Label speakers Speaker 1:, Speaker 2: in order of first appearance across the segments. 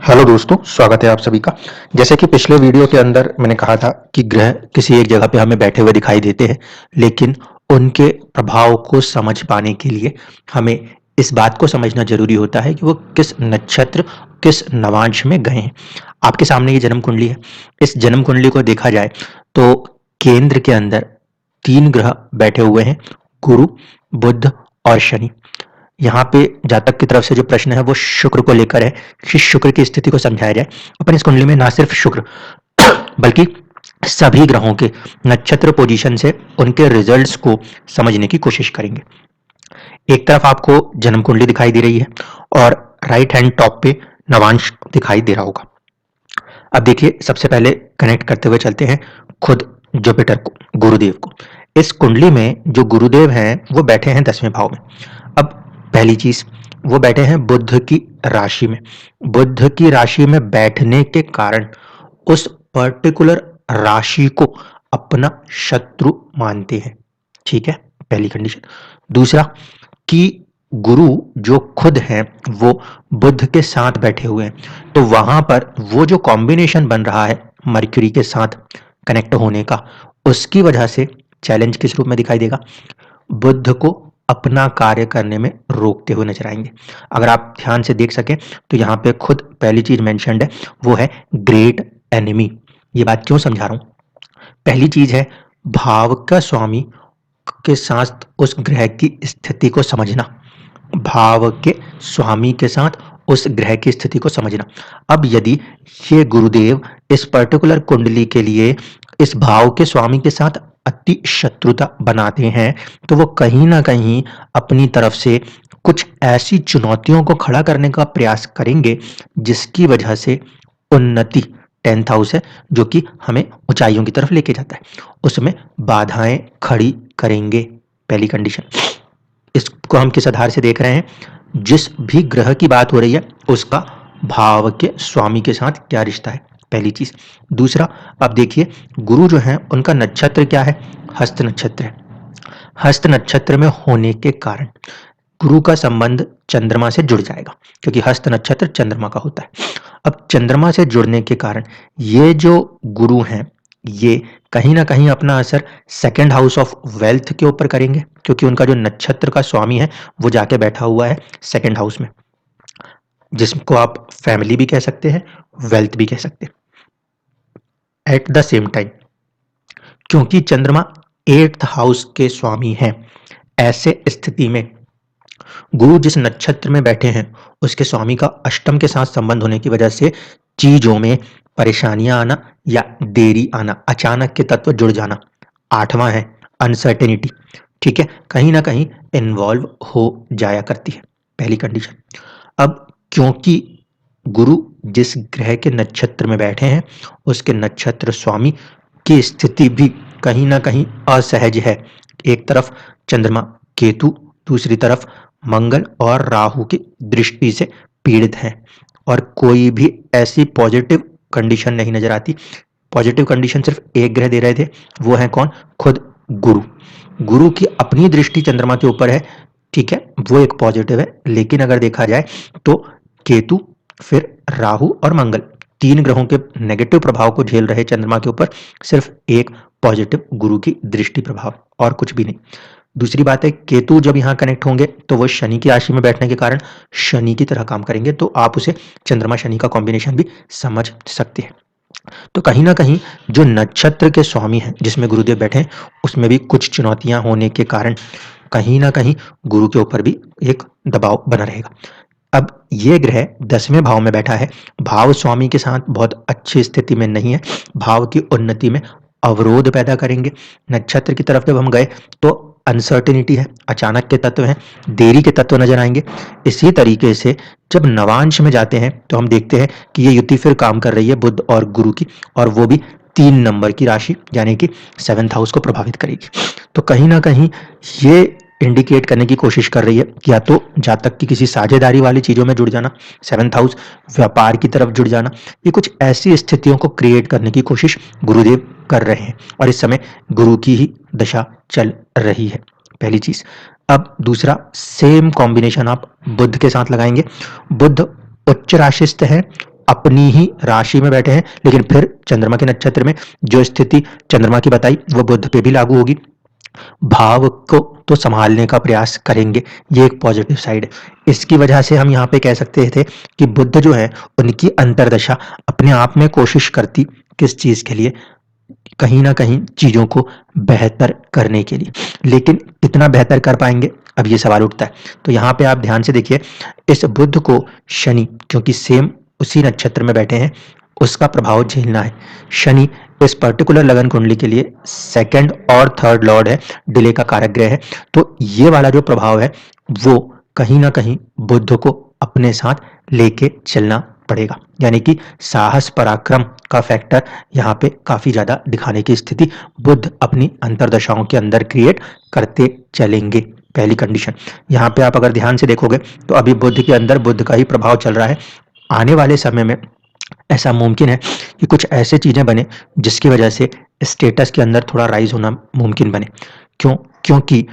Speaker 1: Hello दोस्तों, स्वागत है आप सभी का। जैसे कि पिछले वीडियो के अंदर मैंने कहा था कि ग्रह किसी एक जगह पे हमें बैठे हुए दिखाई देते हैं, लेकिन उनके प्रभाव को समझ पाने के लिए हमें इस बात को समझना ज़रूरी होता है कि वो किस नक्षत्र, किस नवांश में गए हैं। आपके सामने ये जन्म कुंडली है। इस जन्म कुंडली को देखा जाए तो केंद्र के अंदर 3 ग्रह बैठे हुए हैं, गुरु, बुध और शनि। यहाँ पे जातक की तरफ से जो प्रश्न है वो शुक्र को लेकर है कि शुक्र की स्थिति को समझाया जाए। अपन इस कुंडली में ना सिर्फ शुक्र बल्कि सभी ग्रहों के नक्षत्र पोजीशन से उनके रिजल्ट्स को समझने की कोशिश करेंगे। एक तरफ आपको जन्म कुंडली दिखाई दे रही है और राइट हैंड टॉप पे नवांश दिखाई दे रहा होगा। अब देखिए, सबसे पहले कनेक्ट करते हुए चलते हैं खुद जुपिटर को, गुरुदेव को। इस कुंडली में जो गुरुदेव हैं वो बैठे हैं 10वें भाव में। अब पहली चीज, वो बैठे हैं बुध की राशि में। बुध की राशि में बैठने के कारण उस पर्टिकुलर राशि को अपना शत्रु मानते हैं। ठीक है, पहली कंडीशन। दूसरा कि गुरु जो खुद हैं वो बुध के साथ बैठे हुए हैं, तो वहां पर वो जो कॉम्बिनेशन बन रहा है मर्क्यूरी के साथ कनेक्ट होने का, उसकी वजह से चैलेंज किस रूप में दिखाई देगा? बुध को अपना कार्य करने में रोकते हुए नजर आएंगे। अगर आप ध्यान से देख सकें तो यहाँ पे खुद पहली चीज मेंशन्ड है, वो है ग्रेट एनिमी। ये बात क्यों समझा रहा हूं? पहली चीज है भाव का स्वामी के साथ उस ग्रह की स्थिति को समझना। भाव के स्वामी के साथ उस ग्रह की स्थिति को समझना। अब यदि ये गुरुदेव इस पर्टिकुलर कुंडली के लिए इस भाव के स्वामी के साथ अति शत्रुता बनाते हैं, तो वो कहीं ना कहीं अपनी तरफ से कुछ ऐसी चुनौतियों को खड़ा करने का प्रयास करेंगे जिसकी वजह से उन्नति, 10th हाउस है जो कि हमें ऊंचाइयों की तरफ लेके जाता है, उसमें बाधाएं खड़ी करेंगे। पहली कंडीशन। इसको हम किस आधार से देख रहे हैं? जिस भी ग्रह की बात हो रही है उसका भाव के स्वामी के साथ क्या रिश्ता है, पहली चीज। दूसरा, आप देखिए गुरु जो है उनका नक्षत्र क्या है? हस्त नक्षत्र है। हस्त नक्षत्र में होने के कारण गुरु का संबंध चंद्रमा से जुड़ जाएगा, क्योंकि हस्त नक्षत्र चंद्रमा का होता है। अब चंद्रमा से जुड़ने के कारण ये जो गुरु हैं ये कहीं ना कहीं अपना असर सेकंड हाउस ऑफ वेल्थ के ऊपर करेंगे, क्योंकि उनका जो नक्षत्र का स्वामी है वो जाके बैठा हुआ है सेकंड हाउस में, जिसको आप फैमिली भी कह सकते हैं, वेल्थ भी कह सकते हैं। एट द सेम टाइम, क्योंकि चंद्रमा 8th हाउस के स्वामी हैं, ऐसे स्थिति में गुरु जिस नक्षत्र में बैठे हैं उसके स्वामी का अष्टम के साथ संबंध होने की वजह से चीजों में परेशानियां आना या देरी आना, अचानक के तत्व जुड़ जाना। 8वां है अनसर्टेनिटी। ठीक है, कहीं ना कहीं इन्वॉल्व हो जाया करती है, पहली कंडीशन। अब क्योंकि गुरु जिस ग्रह के नक्षत्र में बैठे हैं उसके नक्षत्र स्वामी की स्थिति भी कहीं ना कहीं असहज है। एक तरफ चंद्रमा केतु, दूसरी तरफ मंगल और राहु की दृष्टि से पीड़ित हैं, और कोई भी ऐसी पॉजिटिव कंडीशन नहीं नजर आती। पॉजिटिव कंडीशन सिर्फ एक ग्रह दे रहे थे, वो है कौन? खुद गुरु। गुरु की अपनी दृष्टि चंद्रमा के ऊपर है, ठीक है, वो एक पॉजिटिव है। लेकिन अगर देखा जाए तो केतु, फिर राहु और मंगल, 3 ग्रहों के नेगेटिव प्रभाव को झेल रहे चंद्रमा के ऊपर सिर्फ एक पॉजिटिव गुरु की दृष्टि प्रभाव, और कुछ भी नहीं। दूसरी बात है, केतु जब यहाँ कनेक्ट होंगे तो वो शनि की राशि में बैठने के कारण शनि की तरह काम करेंगे, तो आप उसे चंद्रमा शनि का कॉम्बिनेशन भी समझ सकते हैं। तो कहीं ना कहीं जो नक्षत्र के स्वामी हैं जिसमें गुरुदेव बैठे हैं उसमें भी कुछ चुनौतियां होने के कारण कहीं ना कहीं गुरु के ऊपर भी एक दबाव बना रहेगा। अब ये ग्रह 10वें भाव में बैठा है, भाव स्वामी के साथ बहुत अच्छी स्थिति में नहीं है, भाव की उन्नति में अवरोध पैदा करेंगे। नक्षत्र की तरफ जब हम गए तो अनसर्टेनिटी है, अचानक के तत्व हैं, देरी के तत्व नजर आएंगे। इसी तरीके से जब नवांश में जाते हैं तो हम देखते हैं कि ये युति फिर काम कर रही है बुध और गुरु की, और वो भी 3 नंबर की राशि यानी कि 7th हाउस को प्रभावित करेगी। तो कहीं ना कहीं ये इंडिकेट करने की कोशिश कर रही है कि या तो जातक की किसी साझेदारी वाली चीजों में जुड़ जाना, 7th हाउस, व्यापार की तरफ जुड़ जाना, ये कुछ ऐसी स्थितियों को क्रिएट करने की कोशिश गुरुदेव कर रहे हैं, और इस समय गुरु की ही दशा चल रही है, पहली चीज। अब दूसरा, सेम कॉम्बिनेशन आप बुध के साथ लगाएंगे। बुध उच्च राशिस्थ है, अपनी ही राशि में बैठे हैं, लेकिन फिर चंद्रमा के नक्षत्र में जो स्थिति चंद्रमा की बताई वो बुध पे भी लागू होगी। भाव को तो संभालने का प्रयास करेंगे, ये एक पॉजिटिव साइड है। इसकी वजह से हम यहाँ पे कह सकते थे कि बुध जो है उनकी अंतर्दशा अपने आप में कोशिश करती किस चीज के लिए, कहीं ना कहीं चीजों को बेहतर करने के लिए, लेकिन कितना बेहतर कर पाएंगे अब ये सवाल उठता है। तो यहाँ पे आप ध्यान से देखिए, इस बुध को शनि क्योंकि सेम उसी नक्षत्र में बैठे हैं उसका प्रभाव झेलना है। शनि इस पर्टिकुलर लगन कुंडली के लिए सेकंड और थर्ड लॉर्ड है, डिले का कारक ग्रह है। तो ये वाला जो प्रभाव है वो कहीं ना कहीं बुध को अपने साथ लेके चलना पड़ेगा, यानी कि साहस पराक्रम का फैक्टर यहाँ पे काफी ज्यादा दिखाने की स्थिति बुध अपनी अंतर्दशाओं के अंदर क्रिएट करते चलेंगे। पहली कंडीशन यहाँ पे आप अगर ध्यान से देखोगे तो अभी बुध के अंदर बुध का ही प्रभाव चल रहा है। आने वाले समय में ऐसा मुमकिन है कि कुछ ऐसे चीजें बने जिसकी वजह से स्टेटस के अंदर थोड़ा राइज होना मुमकिन बने। क्यों? क्योंकि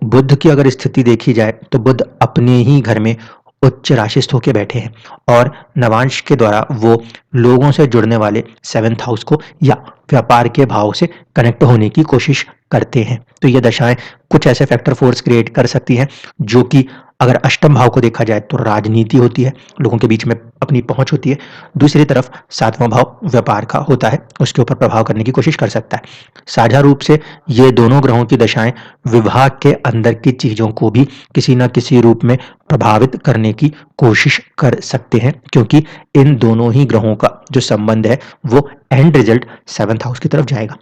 Speaker 1: बुध की अगर स्थिति देखी जाए तो बुध अपने ही घर में उच्च राशिस्थ होके बैठे हैं और नवांश के द्वारा वो लोगों से जुड़ने वाले 7th हाउस को या व्यापार के भाव से कनेक्ट होने की कोशिश करते हैं। तो ये दशाएं कुछ ऐसे फैक्टर फोर्स क्रिएट कर सकती हैं जो कि अगर अष्टम भाव को देखा जाए तो राजनीति होती है, लोगों के बीच में अपनी पहुंच होती है। दूसरी तरफ 7वां भाव व्यापार का होता है, उसके ऊपर प्रभाव करने की कोशिश कर सकता है। साझा रूप से ये दोनों ग्रहों की दशाएं विभाग के अंदर की चीजों को भी किसी न किसी रूप में प्रभावित करने की कोशिश कर सकते हैं, क्योंकि इन दोनों ही ग्रहों का जो संबंध है वो एंड रिजल्ट 7th हाउस की तरफ जाएगा।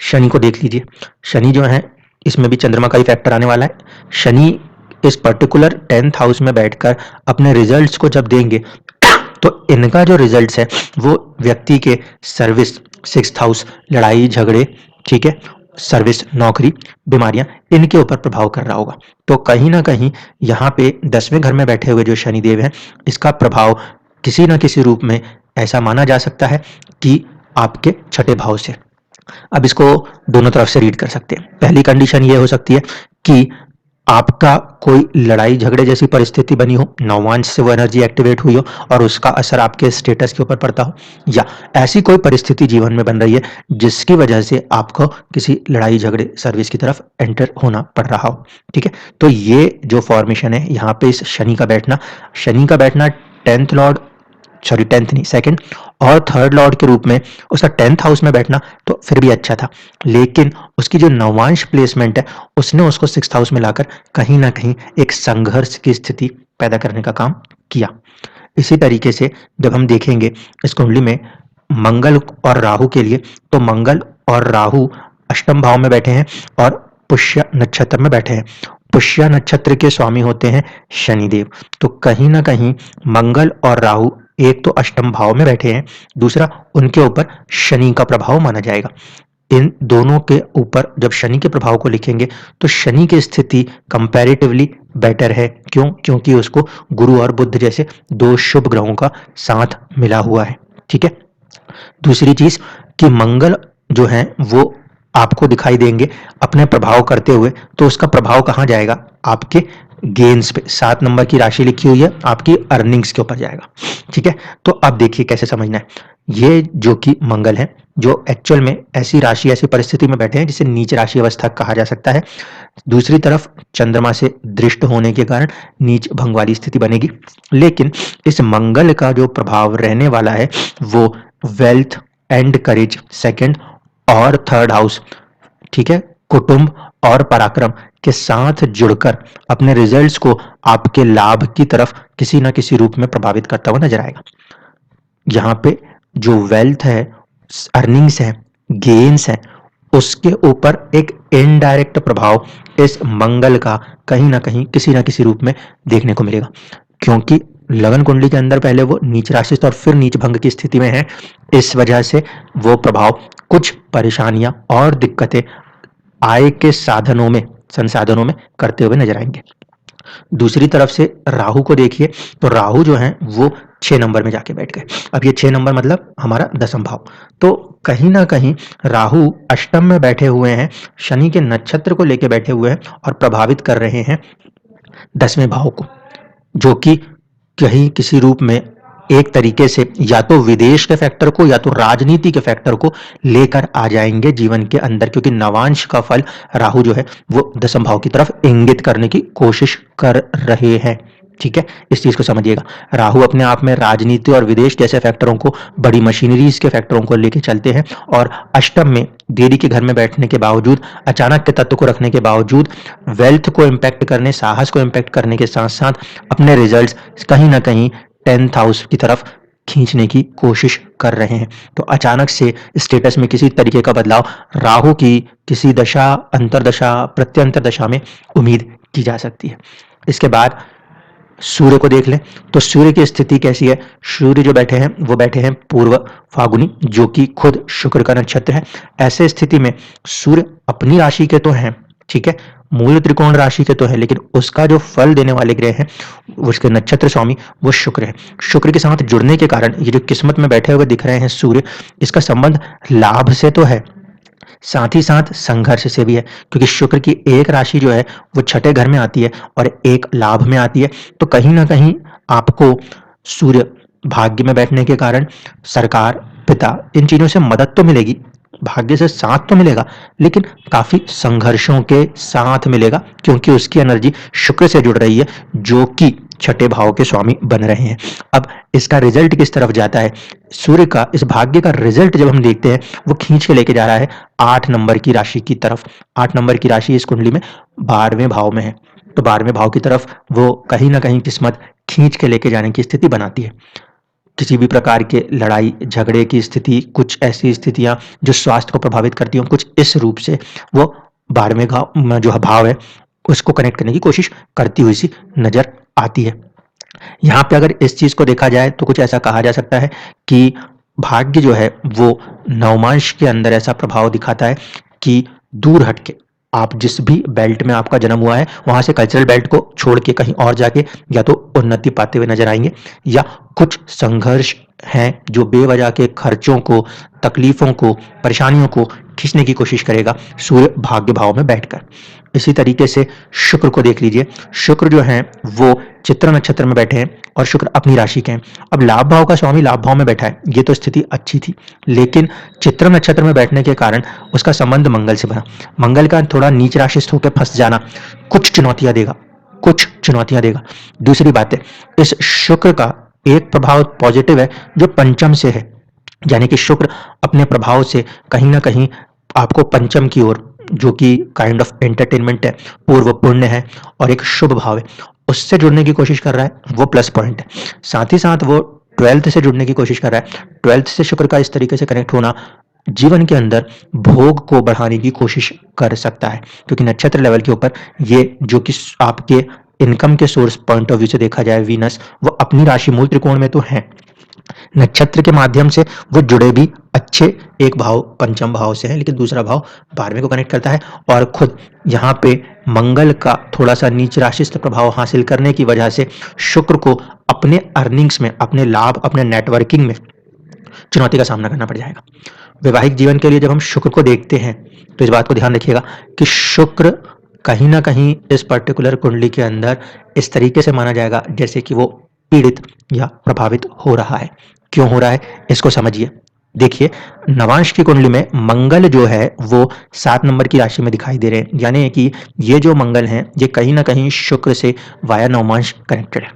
Speaker 1: शनि को देख लीजिए, शनि जो है इसमें भी चंद्रमा का ही फैक्टर आने वाला है। शनि इस पर्टिकुलर 10th हाउस में बैठकर अपने रिजल्ट्स को जब देंगे तो इनका जो रिजल्ट्स है वो व्यक्ति के सर्विस 6th हाउस, लड़ाई झगड़े, ठीक है, सर्विस, नौकरी, बीमारियां, इनके ऊपर प्रभाव कर रहा होगा। तो कहीं ना कहीं यहाँ पे 10वें घर में बैठे हुए जो शनिदेव हैं इसका प्रभाव किसी न किसी रूप में ऐसा माना जा सकता है कि आपके छठे भाव से। अब इसको दोनों तरफ से रीड कर सकते हैं। पहली कंडीशन ये हो सकती है कि आपका कोई लड़ाई झगड़े जैसी परिस्थिति बनी हो, नवांश से वो एनर्जी एक्टिवेट हुई हो और उसका असर आपके स्टेटस के ऊपर पड़ता हो, या ऐसी कोई परिस्थिति जीवन में बन रही है जिसकी वजह से आपको किसी लड़ाई झगड़े सर्विस की तरफ एंटर होना पड़ रहा हो। ठीक है, तो ये जो फॉर्मेशन है यहाँ पे इस शनि का बैठना 10th लॉर्ड, सॉरी 10th नहीं, सेकंड और थर्ड लॉर्ड के रूप में उसका 10th हाउस में बैठना तो फिर भी अच्छा था, लेकिन उसकी जो नवांश प्लेसमेंट है उसने उसको 6th हाउस में लाकर कहीं ना कहीं एक संघर्ष की स्थिति पैदा करने का काम किया। इसी तरीके से जब हम देखेंगे इस कुंडली में मंगल और राहु के लिए, तो मंगल और राहु अष्टम भाव में बैठे हैं और पुष्य नक्षत्र में बैठे हैं। पुष्य नक्षत्र के स्वामी होते हैं शनिदेव। तो कहीं ना कहीं मंगल और राहु एक तो अष्टम भाव में बैठे हैं, दूसरा उनके ऊपर शनि का प्रभाव माना जाएगा। इन दोनों के ऊपर जब शनि के प्रभाव को लिखेंगे तो शनि की स्थिति कंपैरेटिवली बेटर है। क्यों? क्योंकि उसको गुरु और बुध जैसे दो शुभ ग्रहों का साथ मिला हुआ है। ठीक है, दूसरी चीज कि मंगल जो है वो आपको दिखाई देंगे अपने प्रभाव करते हुए, तो उसका प्रभाव कहाँ जाएगा? आपके गेन्स पे। 7 नंबर की राशि लिखी हुई है, आपकी अर्निंग्स के ऊपर जाएगा। ठीक है, तो अब देखिए कैसे समझना है। ये जो कि मंगल है, जो एक्चुअल में ऐसी राशि, ऐसी परिस्थिति में बैठे हैं जिसे नीच राशि अवस्था कहा जा सकता है। दूसरी तरफ चंद्रमा से दृष्ट होने के कारण नीच भंग वाली स्थिति बनेगी, लेकिन इस मंगल का जो प्रभाव रहने वाला है वो वेल्थ एंड करेज, सेकंड और थर्ड हाउस, ठीक है, कुटुंब और पराक्रम के साथ जुड़कर अपने रिजल्ट्स को आपके लाभ की तरफ किसी ना किसी रूप में प्रभावित करता हुआ नजर आएगा। यहाँ पे जो वेल्थ है, अर्निंग्स है, गेन्स है, उसके ऊपर एक इनडायरेक्ट प्रभाव इस मंगल का कहीं ना कहीं किसी ना किसी रूप में देखने को मिलेगा, क्योंकि लगन कुंडली के अंदर पहले वो नीच राशि और फिर नीच भंग की स्थिति में है। इस वजह से वो प्रभाव कुछ परेशानियां और दिक्कतें आय के साधनों में, संसाधनों में करते हुए नजर आएंगे। दूसरी तरफ से राहु को देखिए, तो राहु जो है वो 6 नंबर में जाके बैठ गए। अब ये 6 नंबर मतलब हमारा 10वां भाव, तो कहीं ना कहीं राहु अष्टम में बैठे हुए हैं, शनि के नक्षत्र को लेके बैठे हुए हैं और प्रभावित कर रहे हैं 10वें भाव को, जो कि कहीं किसी रूप में एक तरीके से या तो विदेश के फैक्टर को या तो राजनीति के फैक्टर को लेकर आ जाएंगे जीवन के अंदर, क्योंकि नवांश का फल राहु जो है वो दशम भाव की तरफ इंगित करने की कोशिश कर रहे हैं। ठीक है, इस चीज को समझिएगा। राहु अपने आप में राजनीति और विदेश जैसे फैक्टरों को, बड़ी मशीनरीज के फैक्टरों को लेके चलते हैं, और अष्टम में देरी के घर में बैठने के बावजूद, अचानक के तत्व को रखने के बावजूद, वेल्थ को इम्पैक्ट करने, साहस को इम्पैक्ट करने के साथ साथ अपने रिजल्ट्स कहीं ना कहीं 10th हाउस की तरफ खींचने की कोशिश कर रहे हैं। तो अचानक से स्टेटस में किसी तरीके का बदलाव राहु की किसी दशा, अंतरदशा, प्रत्यंतर दशा में उम्मीद की जा सकती है। इसके बाद सूर्य को देख लें तो सूर्य की स्थिति कैसी है। सूर्य जो बैठे हैं वो बैठे हैं पूर्व फागुनी, जो कि खुद शुक्र का नक्षत्र है। ऐसे स्थिति में सूर्य अपनी राशि के तो हैं, ठीक है, मूल त्रिकोण राशि के तो है, लेकिन उसका जो फल देने वाले ग्रह हैं, उसके नक्षत्र स्वामी वो शुक्र है। शुक्र के साथ जुड़ने के कारण ये जो किस्मत में बैठे हुए दिख रहे हैं सूर्य, इसका संबंध लाभ से तो है, साथ ही साथ संघर्ष से भी है, क्योंकि शुक्र की एक राशि जो है वो छठे घर में आती है और एक लाभ में आती है। तो कहीं ना कहीं आपको सूर्य भाग्य में बैठने के कारण सरकार, पिता, इन चीजों से मदद तो मिलेगी, भाग्य से साथ तो मिलेगा, लेकिन काफी संघर्षों के साथ मिलेगा, क्योंकि उसकी एनर्जी शुक्र से जुड़ रही है, जो कि छठे भाव के स्वामी बन रहे हैं। अब इसका रिजल्ट किस तरफ जाता है, सूर्य का इस भाग्य का रिजल्ट जब हम देखते हैं, वो खींच के लेके जा रहा है 8 नंबर की राशि की तरफ। 8 नंबर की राशि इस कुंडली में 12वें भाव में है, तो 12वें भाव की तरफ वो कहीं ना कहीं किस्मत खींच के लेके जाने की स्थिति बनाती है। किसी भी प्रकार के लड़ाई झगड़े की स्थिति, कुछ ऐसी स्थितियां जो स्वास्थ्य को प्रभावित करती हों, कुछ इस रूप से वो 12वें भाव जो भाव है उसको कनेक्ट करने की कोशिश करती हुई सी नजर आती है। यहाँ पे अगर इस चीज को देखा जाए तो कुछ ऐसा कहा जा सकता है कि भाग्य जो है वो नवमांश के अंदर ऐसा प्रभाव दिखाता है कि दूर हटके, आप जिस भी बेल्ट में आपका जन्म हुआ है वहां से कल्चरल बेल्ट को छोड़ के कहीं और जाके या तो उन्नति पाते हुए नजर आएंगे, या कुछ संघर्ष हैं जो बेवजह के खर्चों को, तकलीफों को, परेशानियों को खींचने की कोशिश करेगा सूर्य भाग्य भाव में बैठकर। इसी तरीके से शुक्र को देख लीजिए। शुक्र जो है वो चित्र नक्षत्र में बैठे हैं और शुक्र अपनी राशि के हैं। अब लाभ भाव का स्वामी लाभ भाव में बैठा है, ये तो स्थिति अच्छी थी, लेकिन चित्र नक्षत्र में बैठने के कारण उसका संबंध मंगल से बना। मंगल का थोड़ा नीच राशिस्थ होकर फंस जाना कुछ चुनौतियां देगा, कुछ चुनौतियां देगा। दूसरी बात है, इस शुक्र का एक प्रभाव पॉजिटिव है जो पंचम से है, यानी कि शुक्र अपने प्रभाव से कहीं ना कहीं आपको पंचम की ओर, जो कि काइंड ऑफ एंटरटेनमेंट है, पूर्व पुण्य है और एक शुभ भाव है, उससे जुड़ने की कोशिश कर रहा है, वो प्लस पॉइंट है। साथ ही साथ वो 12th से जुड़ने की कोशिश कर रहा है। 12th से शुक्र का इस तरीके से कनेक्ट होना जीवन के अंदर भोग को बढ़ाने की कोशिश कर सकता है, क्योंकि नक्षत्र लेवल के ऊपर ये जो कि आपके इनकम के सोर्स पॉइंट ऑफ व्यू से देखा जाए, वीनस वो अपनी राशि मूल त्रिकोण में तो है, नक्षत्र के माध्यम से वो जुड़े भी अच्छे, एक भाव पंचम भाव से है, लेकिन दूसरा भाव 12वें को कनेक्ट करता है, और खुद यहाँ पे मंगल का थोड़ा सा नीच राशिस्थ प्रभाव हासिल करने की वजह से शुक्र को अपने अर्निंग्स में, अपने लाभ, अपने नेटवर्किंग में चुनौती का सामना करना पड़ जाएगा। वैवाहिक जीवन के लिए जब हम शुक्र को देखते हैं तो इस बात को ध्यान रखिएगा कि शुक्र कहीं ना कहीं इस पर्टिकुलर कुंडली के अंदर इस तरीके से माना जाएगा जैसे कि वो पीड़ित या प्रभावित हो रहा है। क्यों हो रहा है इसको समझिए। देखिए, नवांश की कुंडली में मंगल जो है वो 7 नंबर की राशि में दिखाई दे रहे हैं, यानी कि ये जो मंगल हैं ये कहीं ना कहीं शुक्र से वाया नवमांश कनेक्टेड है।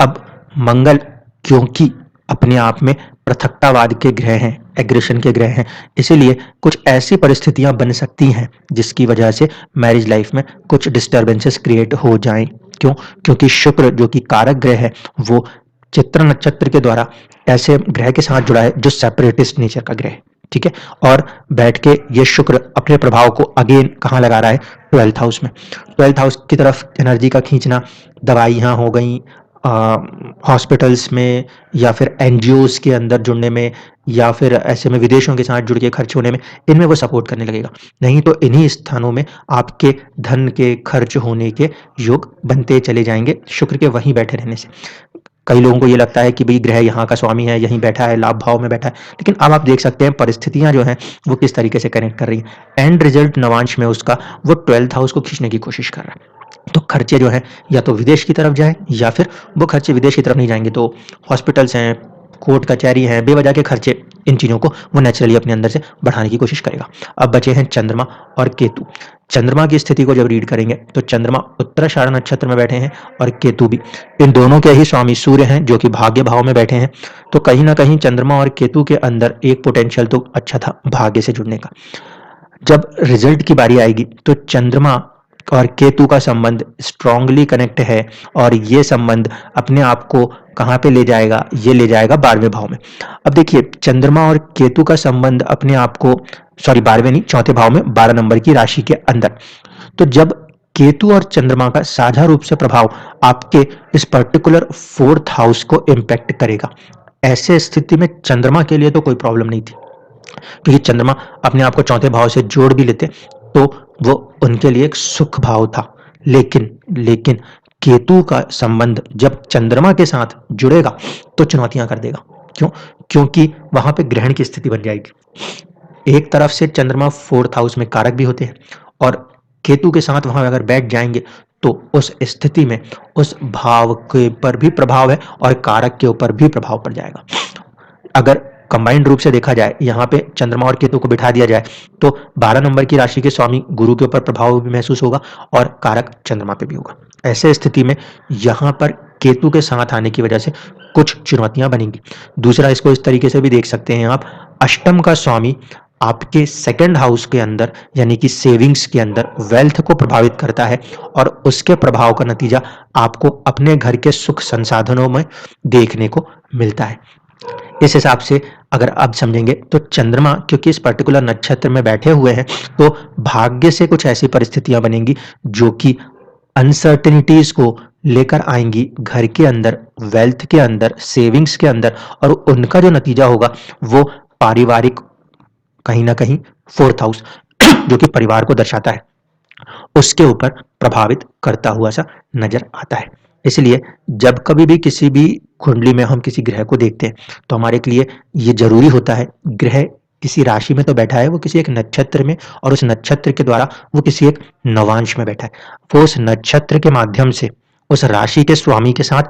Speaker 1: अब मंगल क्योंकि अपने आप में पृथकतावाद के ग्रह हैं, एग्रेशन के ग्रह हैं, इसीलिए कुछ ऐसी परिस्थितियां बन सकती हैं जिसकी वजह से मैरिज लाइफ में कुछ डिस्टर्बेंसेस क्रिएट हो जाएं। क्यों? क्योंकि शुक्र जो कि कारक ग्रह है वो चित्र नक्षत्र के द्वारा ऐसे ग्रह के साथ जुड़ा है जो सेपरेटिस्ट नेचर का ग्रह है, ठीक है, और बैठ के ये शुक्र अपने प्रभाव को अगेन कहाँ लगा रहा है, 12th हाउस में। 12th हाउस की तरफ एनर्जी का खींचना, दवाइयाँ हो गई, हॉस्पिटल्स में या फिर एनजीओज के अंदर जुड़ने में, या फिर ऐसे में विदेशों के साथ जुड़ के खर्च होने में, इनमें वो सपोर्ट करने लगेगा। नहीं तो इन्हीं स्थानों में आपके धन के खर्च होने के योग बनते चले जाएंगे शुक्र के वहीं बैठे रहने से। कई लोगों को ये लगता है कि भाई ग्रह यहाँ का स्वामी है, यहीं बैठा है, लाभ भाव में बैठा है, लेकिन अब आप देख सकते हैं परिस्थितियां जो हैं वो किस तरीके से कनेक्ट कर रही हैं। एंड रिजल्ट नवांश में उसका वो 12th हाउस को खींचने की कोशिश कर रहा है। तो खर्चे जो हैं या तो विदेश की तरफ जाएं, या फिर वो खर्चे विदेश की तरफ नहीं जाएंगे तो हॉस्पिटल्स हैं, कोर्ट कचहरी है, बेवजह के खर्चे, इन चीज़ों को वो नेचुरली अपने अंदर से बढ़ाने की कोशिश करेगा। अब बचे हैं चंद्रमा और केतु। चंद्रमा की स्थिति को जब रीड करेंगे तो चंद्रमा उत्तराषाढ़ नक्षत्र में बैठे हैं और केतु भी। इन दोनों के ही स्वामी सूर्य हैं जो कि भाग्य भाव में बैठे हैं। तो कहीं ना कहीं चंद्रमा और केतु के अंदर एक पोटेंशियल तो अच्छा था भाग्य से जुड़ने का। जब रिजल्ट की बारी आएगी तो चंद्रमा और केतु का संबंध स्ट्रांगली कनेक्ट है, और ये संबंध अपने आप को कहाँ पे ले जाएगा, ये ले जाएगा 12वें भाव में। अब देखिए चंद्रमा और केतु का संबंध अपने आप को, सॉरी 12वें नहीं, चौथे भाव में 12 नंबर की राशि के अंदर। तो जब केतु और चंद्रमा का साझा रूप से प्रभाव आपके इस पर्टिकुलर 4th हाउस को इम्पैक्ट करेगा, ऐसे स्थिति में चंद्रमा के लिए तो कोई प्रॉब्लम नहीं थी, क्योंकि चंद्रमा अपने आप को चौथे भाव से जोड़ भी लेते तो वो उनके लिए एक सुख भाव था। लेकिन केतु का संबंध जब चंद्रमा के साथ जुड़ेगा तो चुनौतियां कर देगा। क्यों? क्योंकि वहां पे ग्रहण की स्थिति बन जाएगी। एक तरफ से चंद्रमा 4th हाउस में कारक भी होते हैं, और केतु के साथ वहां अगर बैठ जाएंगे तो उस स्थिति में उस भाव के ऊपर भी प्रभाव है और कारक के ऊपर भी प्रभाव पड़ जाएगा। अगर कंबाइंड रूप से देखा जाए, यहाँ पे चंद्रमा और केतु को बिठा दिया जाए तो 12 नंबर की राशि के स्वामी गुरु के ऊपर प्रभाव भी महसूस होगा और कारक चंद्रमा पे भी होगा। ऐसे स्थिति में यहाँ पर केतु के साथ आने की वजह से कुछ चुनौतियां बनेंगी। दूसरा, इसको इस तरीके से भी देख सकते हैं आप, अष्टम का स्वामी आपके 2nd हाउस के अंदर यानी कि सेविंग्स के अंदर वेल्थ को प्रभावित करता है, और उसके प्रभाव का नतीजा आपको अपने घर के सुख संसाधनों में देखने को मिलता है। इस हिसाब से अगर आप समझेंगे तो चंद्रमा क्योंकि इस पर्टिकुलर नक्षत्र में बैठे हुए हैं तो भाग्य से कुछ ऐसी परिस्थितियां बनेंगी जो कि अनसर्टेनिटीज को लेकर आएंगी घर के अंदर, वेल्थ के अंदर, सेविंग्स के अंदर, और उनका जो नतीजा होगा वो पारिवारिक, कहीं ना कहीं 4th हाउस जो कि परिवार को दर्शाता है, उसके ऊपर प्रभावित करता हुआ सा नजर आता है। इसलिए जब कभी भी किसी भी कुंडली में हम किसी ग्रह को देखते हैं तो हमारे लिए ये जरूरी होता है, ग्रह किसी राशि में तो बैठा है, वो किसी एक नक्षत्र में, और उस नक्षत्र के द्वारा वो किसी एक नवांश में बैठा है। वो उस नक्षत्र के माध्यम से उस राशि के स्वामी के साथ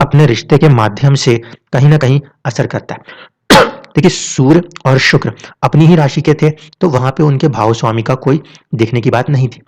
Speaker 1: अपने रिश्ते के माध्यम से कहीं ना कहीं असर करता है। देखिए सूर्य और शुक्र अपनी ही राशि के थे तो वहां पे उनके भाव स्वामी का कोई देखने की बात नहीं थी,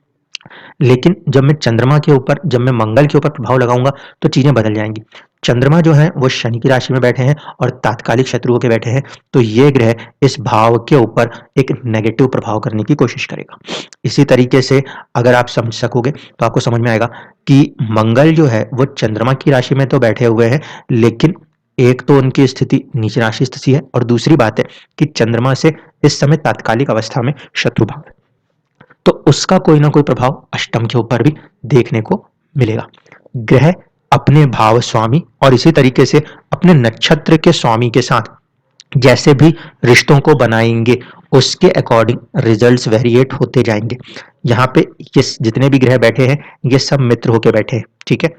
Speaker 1: लेकिन जब मैं चंद्रमा के ऊपर, जब मैं मंगल के ऊपर प्रभाव लगाऊंगा तो चीजें बदल जाएंगी। चंद्रमा जो है वो शनि की राशि में बैठे हैं और तात्कालिक शत्रुओं के बैठे हैं, तो ये ग्रह इस भाव के ऊपर एक नेगेटिव प्रभाव करने की कोशिश करेगा। इसी तरीके से अगर आप समझ सकोगे तो आपको समझ में आएगा कि मंगल जो है वो चंद्रमा की राशि में तो बैठे हुए हैं, लेकिन एक तो उनकी स्थिति नीच राशि स्थिति है, और दूसरी बात है कि चंद्रमा से इस समय तात्कालिक अवस्था में शत्रु भाव है, तो उसका कोई ना कोई प्रभाव अष्टम के ऊपर भी देखने को मिलेगा। ग्रह अपने भाव स्वामी और इसी तरीके से अपने नक्षत्र के स्वामी के साथ जैसे भी रिश्तों को बनाएंगे उसके अकॉर्डिंग रिजल्ट्स वेरिएट होते जाएंगे। यहाँ पे ये जितने भी ग्रह बैठे हैं ये सब मित्र होके बैठे हैं, ठीक है।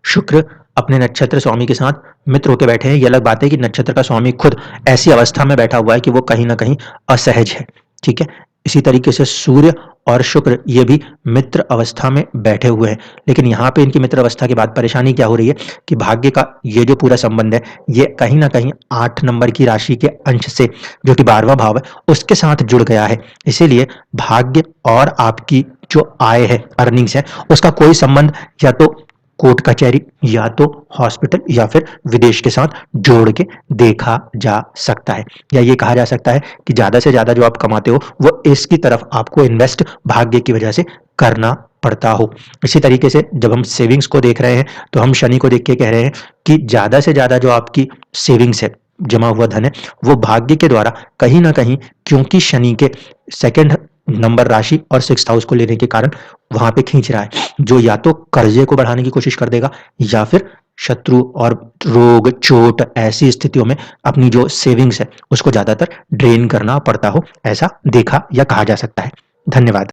Speaker 1: शुक्र अपने नक्षत्र स्वामी के साथ मित्र होकर बैठे हैं। ये अलग बात है कि नक्षत्र का स्वामी खुद ऐसी अवस्था में बैठा हुआ है कि वो कहीं ना कहीं असहज है, ठीक है। इसी तरीके से सूर्य और शुक्र ये भी मित्र अवस्था में बैठे हुए हैं, लेकिन यहाँ पे इनकी मित्र अवस्था के बाद परेशानी क्या हो रही है कि भाग्य का ये जो पूरा संबंध है ये कहीं ना कहीं 8 नंबर की राशि के अंश से, जो कि 12वां भाव है, उसके साथ जुड़ गया है। इसीलिए भाग्य और आपकी जो आय है, अर्निंग्स है, उसका कोई संबंध या तो कोर्ट कचहरी या तो हॉस्पिटल या फिर विदेश के साथ जोड़ के देखा जा सकता है, या ये कहा जा सकता है कि ज्यादा से ज्यादा जो आप कमाते हो वो इसकी तरफ आपको इन्वेस्ट भाग्य की वजह से करना पड़ता हो। इसी तरीके से जब हम सेविंग्स को देख रहे हैं तो हम शनि को देख के कह रहे हैं कि ज्यादा से ज्यादा जो आपकी सेविंग्स है, जमा हुआ धन है, वो भाग्य के द्वारा कहीं ना कहीं, क्योंकि शनि के 2nd नंबर राशि और 6th हाउस को लेने के कारण वहां पे खींच रहा है, जो या तो कर्जे को बढ़ाने की कोशिश कर देगा या फिर शत्रु और रोग चोट ऐसी स्थितियों में अपनी जो सेविंग्स है उसको ज्यादातर ड्रेन करना पड़ता हो, ऐसा देखा या कहा जा सकता है। धन्यवाद।